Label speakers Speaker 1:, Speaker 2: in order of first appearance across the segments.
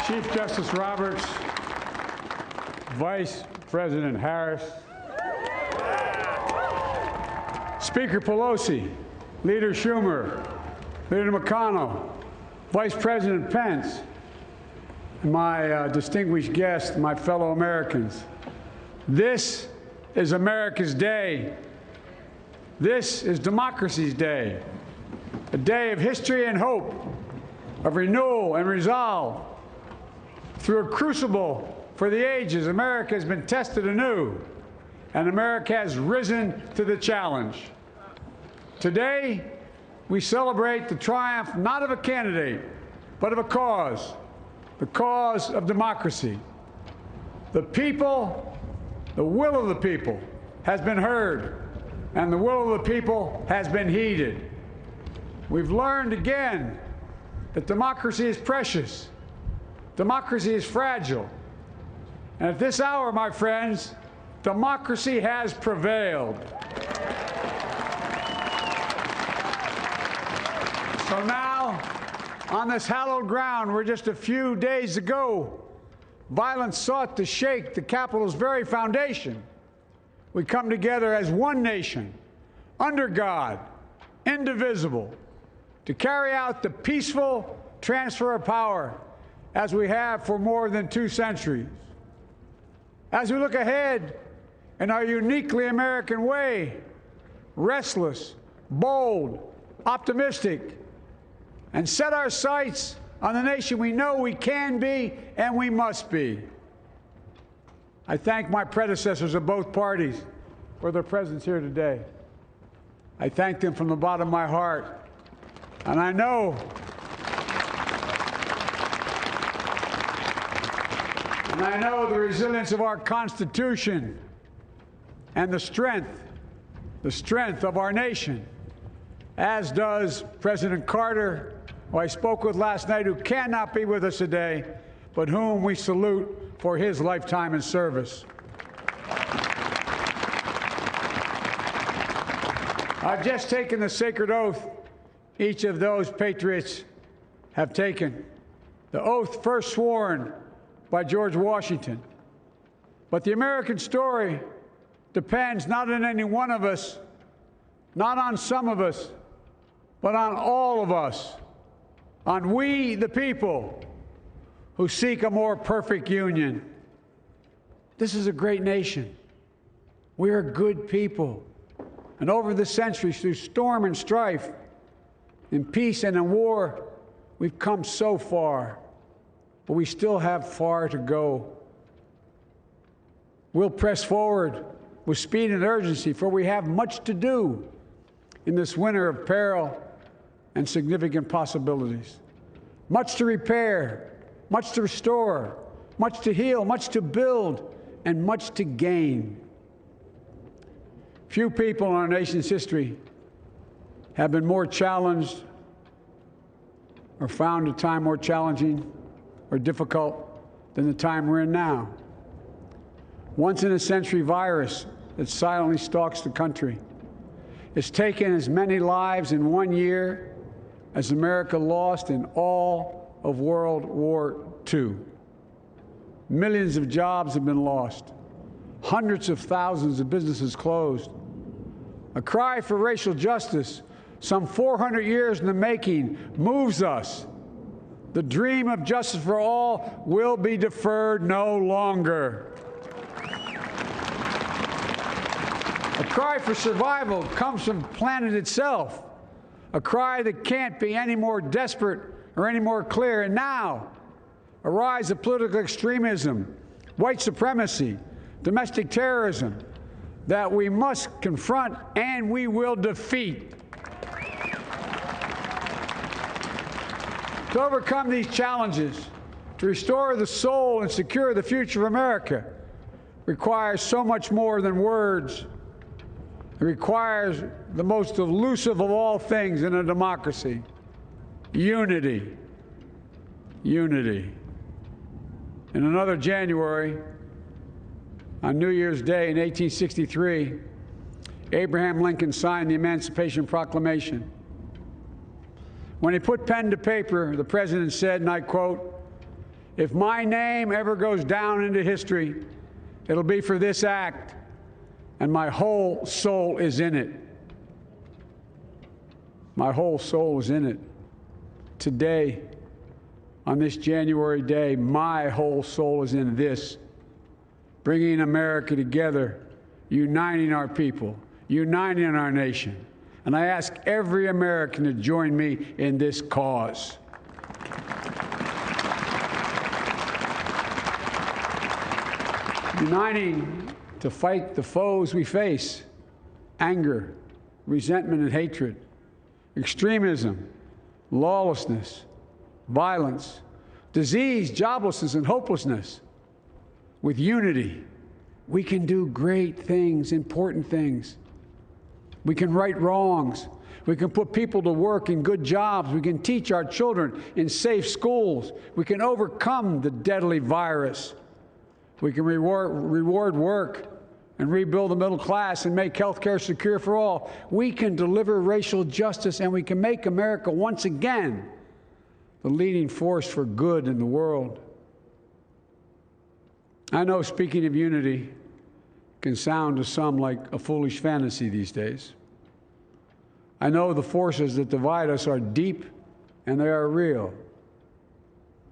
Speaker 1: Chief Justice Roberts, Vice President Harris, Speaker Pelosi, Leader Schumer, Leader McConnell, Vice President Pence, and my distinguished guests, my fellow Americans. This is America's day. This is democracy's day, a day of history and hope, of renewal and resolve. Through a crucible for the ages, America has been tested anew, and America has risen to the challenge. Today, we celebrate the triumph not of a candidate, but of a cause, the cause of democracy. The people, the will of the people has been heard, and the will of the people has been heeded. We've learned again that democracy is precious. Democracy is fragile. And at this hour, my friends, democracy has prevailed. So now, on this hallowed ground where just a few days ago, violence sought to shake the Capitol's very foundation, we come together as one nation, under God, indivisible, to carry out the peaceful transfer of power as we have for more than 2 centuries. As we look ahead in our uniquely American way, restless, bold, optimistic, and set our sights on the nation we know we can be and we must be. I thank my predecessors of both parties for their presence here today. I thank them from the bottom of my heart. And I know the resilience of our Constitution and the strength of our nation, as does President Carter, who I spoke with last night, who cannot be with us today, but whom we salute for his lifetime in service. I've just taken the sacred oath each of those patriots have taken, the oath first sworn by George Washington. But the American story depends not on any one of us, not on some of us, but on all of us, on we, the people, who seek a more perfect union. This is a great nation. We are good people. And over the centuries, through storm and strife, in peace and in war, we've come so far, but we still have far to go. We'll press forward with speed and urgency, for we have much to do in this winter of peril and significant possibilities. Much to repair, much to restore, much to heal, much to build, and much to gain. Few people in our nation's history have been more challenged or found a time more challenging or difficult than the time we're in now. Once-in-a-century virus that silently stalks the country. It's taken as many lives in 1 year as America lost in all of World War II. Millions of jobs have been lost. Hundreds of thousands of businesses closed. A cry for racial justice, some 400 years in the making, moves us. The dream of justice for all will be deferred no longer. A cry for survival comes from the planet itself, a cry that can't be any more desperate or any more clear. And now, a rise of political extremism, white supremacy, domestic terrorism, that we must confront and we will defeat. To overcome these challenges, to restore the soul and secure the future of America, requires so much more than words. It requires the most elusive of all things in a democracy: unity. Unity. In another January, on New Year's Day in 1863, Abraham Lincoln signed the Emancipation Proclamation. When he put pen to paper, the president said, and I quote, If my name ever goes down into history, it'll be for this act, and my whole soul is in it. My whole soul is in it. Today, on this January day, my whole soul is in this, bringing America together, uniting our people, uniting our nation. And I ask every American to join me in this cause. Uniting to fight the foes we face: anger, resentment and hatred, extremism, lawlessness, violence, disease, joblessness, and hopelessness. With unity, we can do great things, important things. We can right wrongs. We can put people to work in good jobs. We can teach our children in safe schools. We can overcome the deadly virus. We can reward work and rebuild the middle class and make health care secure for all. We can deliver racial justice, and we can make America once again the leading force for good in the world. I know speaking of unity can sound to some like a foolish fantasy these days. I know the forces that divide us are deep and they are real.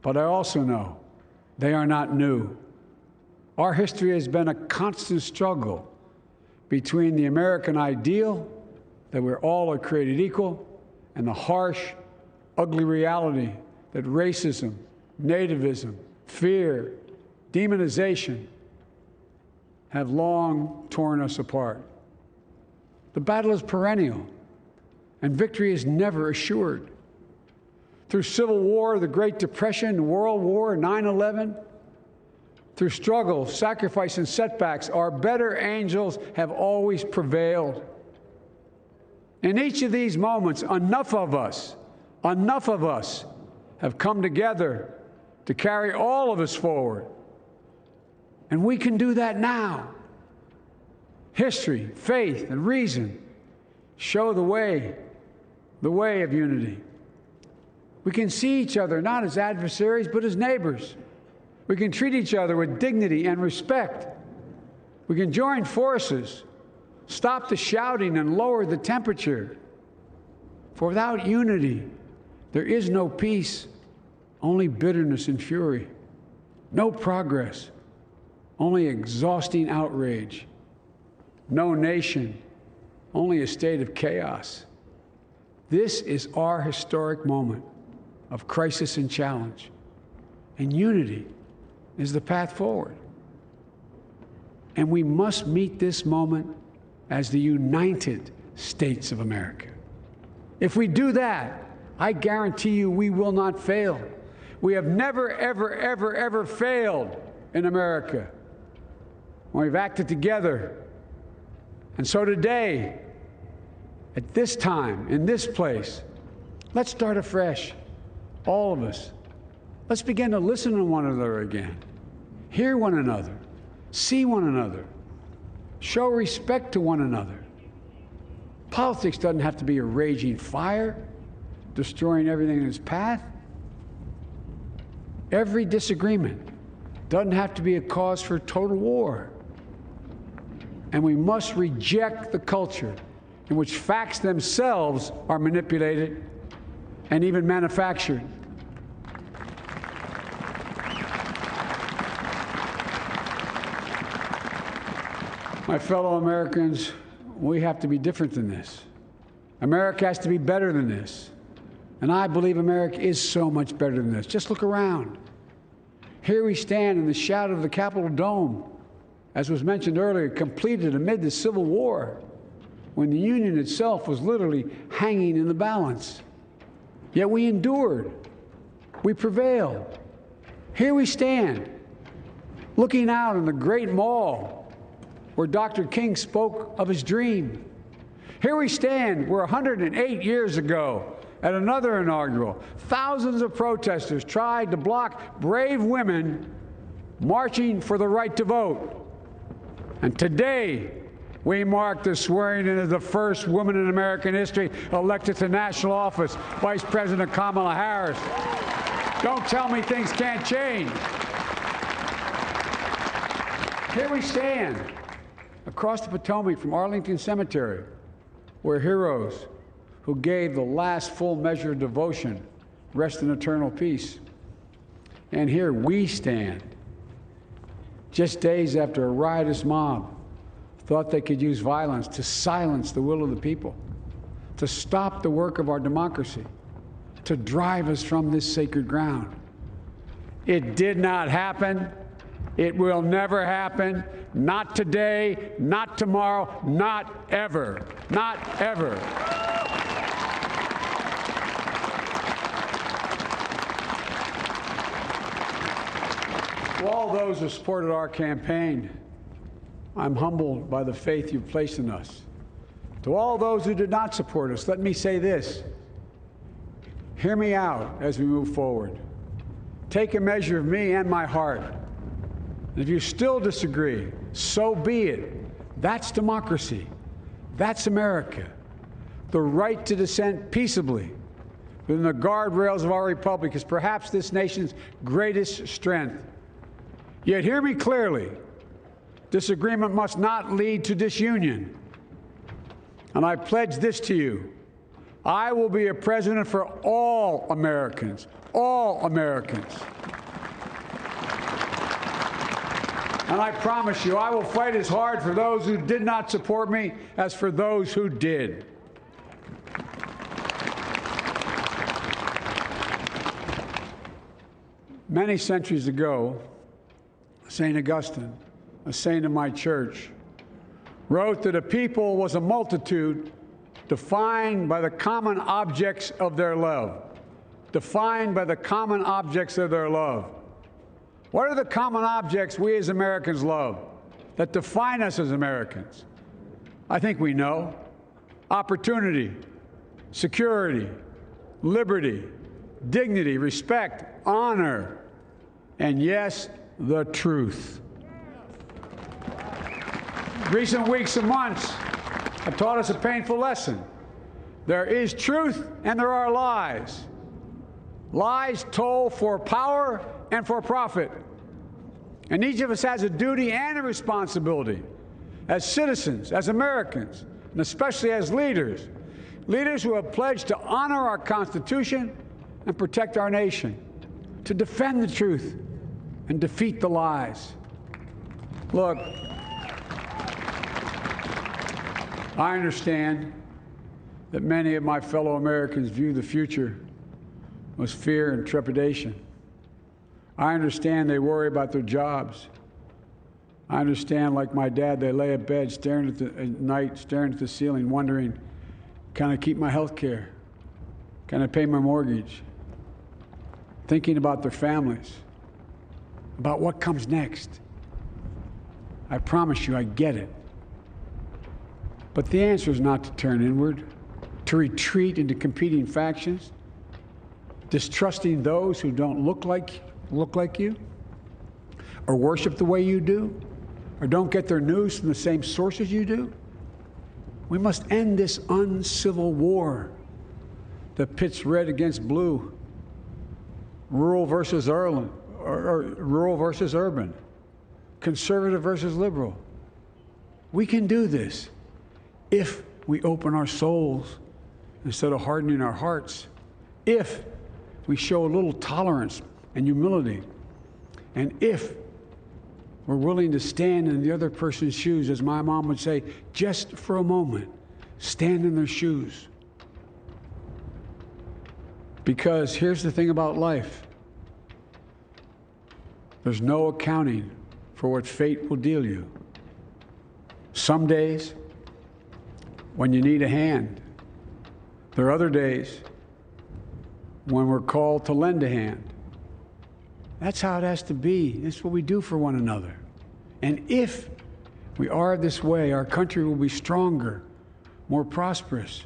Speaker 1: But I also know they are not new. Our history has been a constant struggle between the American ideal that we're all created equal and the harsh, ugly reality that racism, nativism, fear, demonization have long torn us apart. The battle is perennial, and victory is never assured. Through Civil War, the Great Depression, World War, 9/11, through struggle, sacrifice, and setbacks, our better angels have always prevailed. In each of these moments, enough of us have come together to carry all of us forward. And we can do that now. History, faith, and reason show the way of unity. We can see each other not as adversaries, but as neighbors. We can treat each other with dignity and respect. We can join forces, stop the shouting, and lower the temperature. For without unity, there is no peace, only bitterness and fury. No progress, only exhausting outrage. No nation, only a state of chaos. This is our historic moment of crisis and challenge, and unity is the path forward. And we must meet this moment as the United States of America. If we do that, I guarantee you we will not fail. We have never, ever, ever, ever failed in America when we've acted together. And so today, at this time, in this place, let's start afresh, all of us. Let's begin to listen to one another again, hear one another, see one another, show respect to one another. Politics doesn't have to be a raging fire, destroying everything in its path. Every disagreement doesn't have to be a cause for total war. And we must reject the culture in which facts themselves are manipulated and even manufactured. My fellow Americans, we have to be different than this. America has to be better than this. And I believe America is so much better than this. Just look around. Here we stand in the shadow of the Capitol Dome, as was mentioned earlier, completed amid the Civil War, when the Union itself was literally hanging in the balance. Yet we endured. We prevailed. Here we stand, looking out on the great mall where Dr. King spoke of his dream. Here we stand where 108 years ago, at another inaugural, thousands of protesters tried to block brave women marching for the right to vote. And today, we mark the swearing in of the first woman in American history elected to national office, Vice President Kamala Harris. Don't tell me things can't change. Here we stand across the Potomac from Arlington Cemetery, where heroes who gave the last full measure of devotion rest in eternal peace. And here we stand, just days after a riotous mob thought they could use violence to silence the will of the people, to stop the work of our democracy, to drive us from this sacred ground. It did not happen. It will never happen. Not today, not tomorrow, not ever. Not ever. To all those who supported our campaign, I'm humbled by the faith you've placed in us. To all those who did not support us, let me say this. Hear me out as we move forward. Take a measure of me and my heart. And if you still disagree, so be it. That's democracy. That's America. The right to dissent peaceably within the guardrails of our republic is perhaps this nation's greatest strength. Yet hear me clearly. Disagreement must not lead to disunion. And I pledge this to you. I will be a president for all Americans. All Americans. And I promise you, I will fight as hard for those who did not support me as for those who did. Many centuries ago, St. Augustine, a saint of my church, wrote that a people was a multitude defined by the common objects of their love. Defined by the common objects of their love. What are the common objects we as Americans love that define us as Americans? I think we know. Opportunity, security, liberty, dignity, respect, honor, and yes, the truth. Recent weeks and months have taught us a painful lesson. There is truth and there are lies. Lies told for power and for profit. And each of us has a duty and a responsibility as citizens, as Americans, and especially as leaders. Leaders who have pledged to honor our Constitution and protect our nation, to defend the truth and defeat the lies. Look, I understand that many of my fellow Americans view the future with fear and trepidation. I understand they worry about their jobs. I understand, like my dad, they lay in bed at night, staring at the ceiling, wondering, can I keep my health care? Can I pay my mortgage? Thinking about their families, about what comes next. I promise you, I get it. But the answer is not to turn inward, to retreat into competing factions, distrusting those who don't look like you, or worship the way you do, or don't get their news from the same sources you do. We must end this uncivil war that pits red against blue, rural versus urban, conservative versus liberal. We can do this if we open our souls instead of hardening our hearts, if we show a little tolerance and humility, and if we're willing to stand in the other person's shoes, as my mom would say, just for a moment, stand in their shoes. Because here's the thing about life. There's no accounting for what fate will deal you. Some days, when you need a hand. There are other days when we're called to lend a hand. That's how it has to be. That's what we do for one another. And if we are this way, our country will be stronger, more prosperous,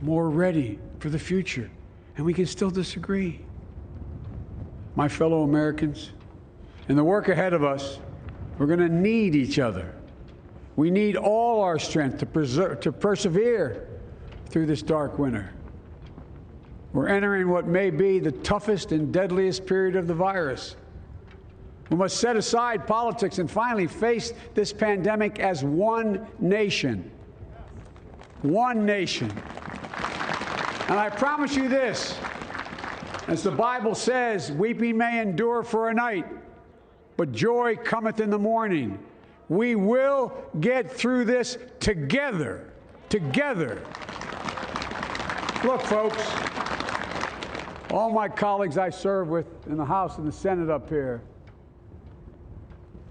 Speaker 1: more ready for the future. And we can still disagree. My fellow Americans, in the work ahead of us, we're going to need each other. We need all our strength to persevere through this dark winter. We're entering what may be the toughest and deadliest period of the virus. We must set aside politics and finally face this pandemic as one nation. One nation. And I promise you this, as the Bible says, weeping may endure for a night, but joy cometh in the morning. We will get through this together. Together. Look, folks, all my colleagues I serve with in the House and the Senate up here,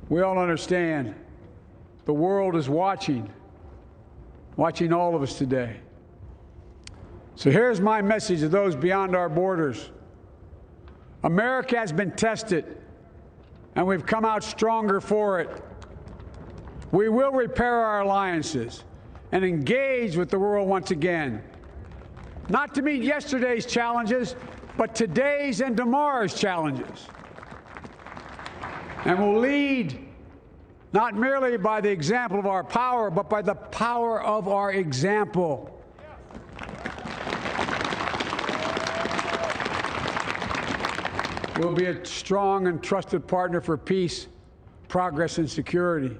Speaker 1: we all understand the world is watching all of us today. So here's my message to those beyond our borders. America has been tested, and we've come out stronger for it. We will repair our alliances and engage with the world once again, not to meet yesterday's challenges, but today's and tomorrow's challenges. And we'll lead not merely by the example of our power, but by the power of our example. We'll be a strong and trusted partner for peace, progress, and security.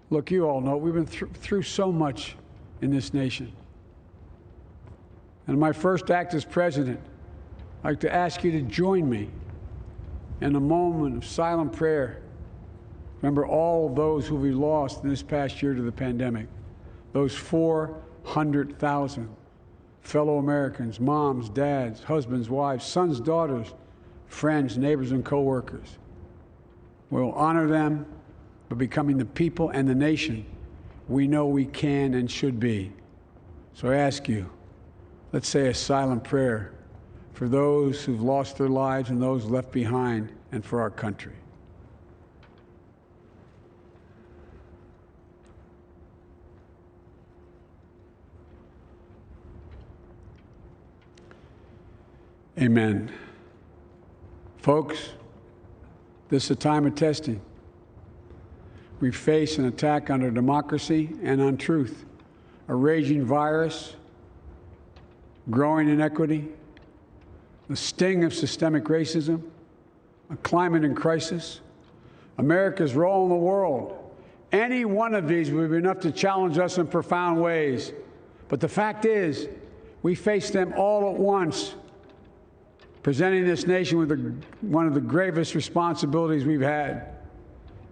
Speaker 1: Look, you all know we've been through so much in this nation. And my first act as president, I'd like to ask you to join me in a moment of silent prayer. Remember all of those who we lost in this past year to the pandemic. Those 400,000 fellow Americans, moms, dads, husbands, wives, sons, daughters, friends, neighbors, and co-workers. We'll honor them by becoming the people and the nation we know we can and should be. So I ask you, let's say a silent prayer for those who've lost their lives and those left behind, and for our country. Amen. Folks, this is a time of testing. We face an attack on our democracy and on truth, a raging virus, growing inequity, the sting of systemic racism, a climate in crisis, America's role in the world. Any one of these would be enough to challenge us in profound ways. But the fact is, we face them all at once, presenting this nation with one of the gravest responsibilities we've had.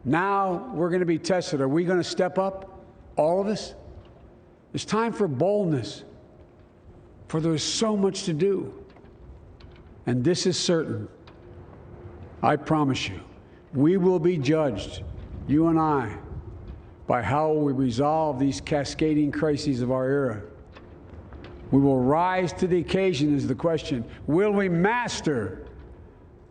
Speaker 1: Now we're going to be tested. Are we going to step up, all of us? It's time for boldness, for there's so much to do. And this is certain. I promise you, we will be judged, you and I, by how we resolve these cascading crises of our era. We will rise to the occasion is the question. Will we master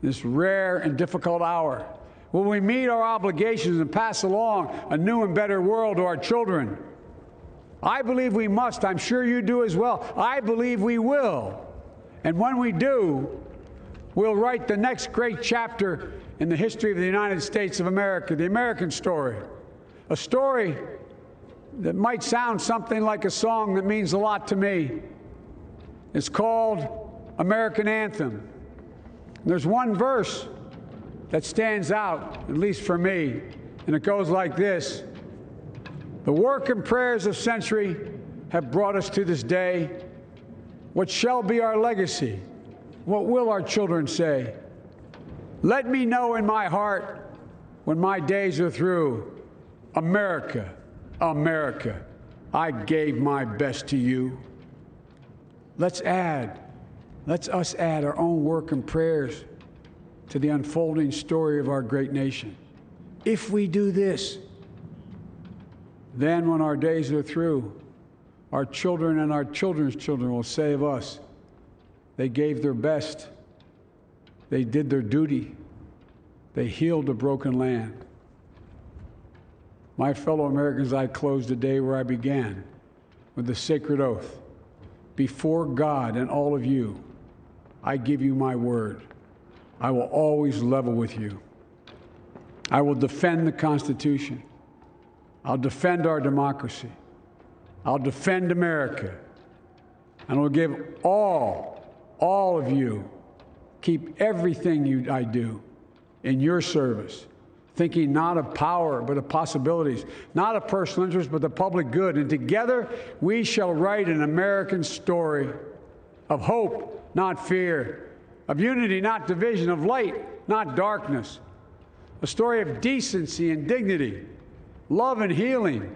Speaker 1: this rare and difficult hour? Will we meet our obligations and pass along a new and better world to our children? I believe we must. I'm sure you do as well. I believe we will. And when we do, we'll write the next great chapter in the history of the United States of America, the American story. A story that might sound something like a song that means a lot to me. It's called American Anthem. There's one verse that stands out, at least for me, and it goes like this. The work and prayers of century have brought us to this day. What shall be our legacy? What will our children say? Let me know in my heart when my days are through. America, America, I gave my best to you. Let's us add our own work and prayers to the unfolding story of our great nation. If we do this, then when our days are through, our children and our children's children will say of us, they gave their best, they did their duty, they healed a broken land. My fellow Americans, I close the day where I began, with the sacred oath. Before God and all of you, I give you my word. I will always level with you. I will defend the Constitution. I'll defend our democracy. I'll defend America. and will give all of you, keep everything I do in your service, thinking not of power, but of possibilities, not of personal interest, but the public good. And together we shall write an American story of hope, not fear, of unity, not division, of light, not darkness, a story of decency and dignity, love and healing,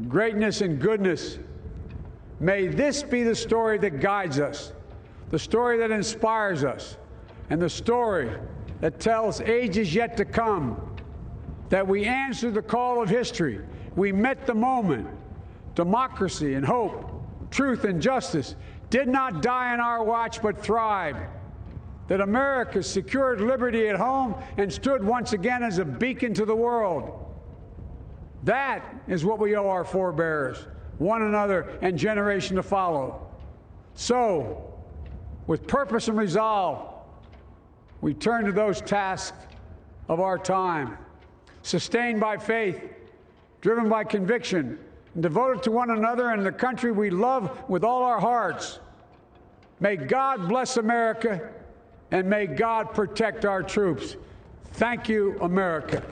Speaker 1: greatness and goodness. May this be the story that guides us, the story that inspires us, and the story that tells ages yet to come that we answered the call of history. We met the moment. Democracy and hope, truth and justice did not die on our watch but thrived. That America secured liberty at home and stood once again as a beacon to the world. That is what we owe our forebears, one another, and generation to follow. So, with purpose and resolve, we turn to those tasks of our time, sustained by faith, driven by conviction, and devoted to one another and the country we love with all our hearts. May God bless America, and may God protect our troops. Thank you, America.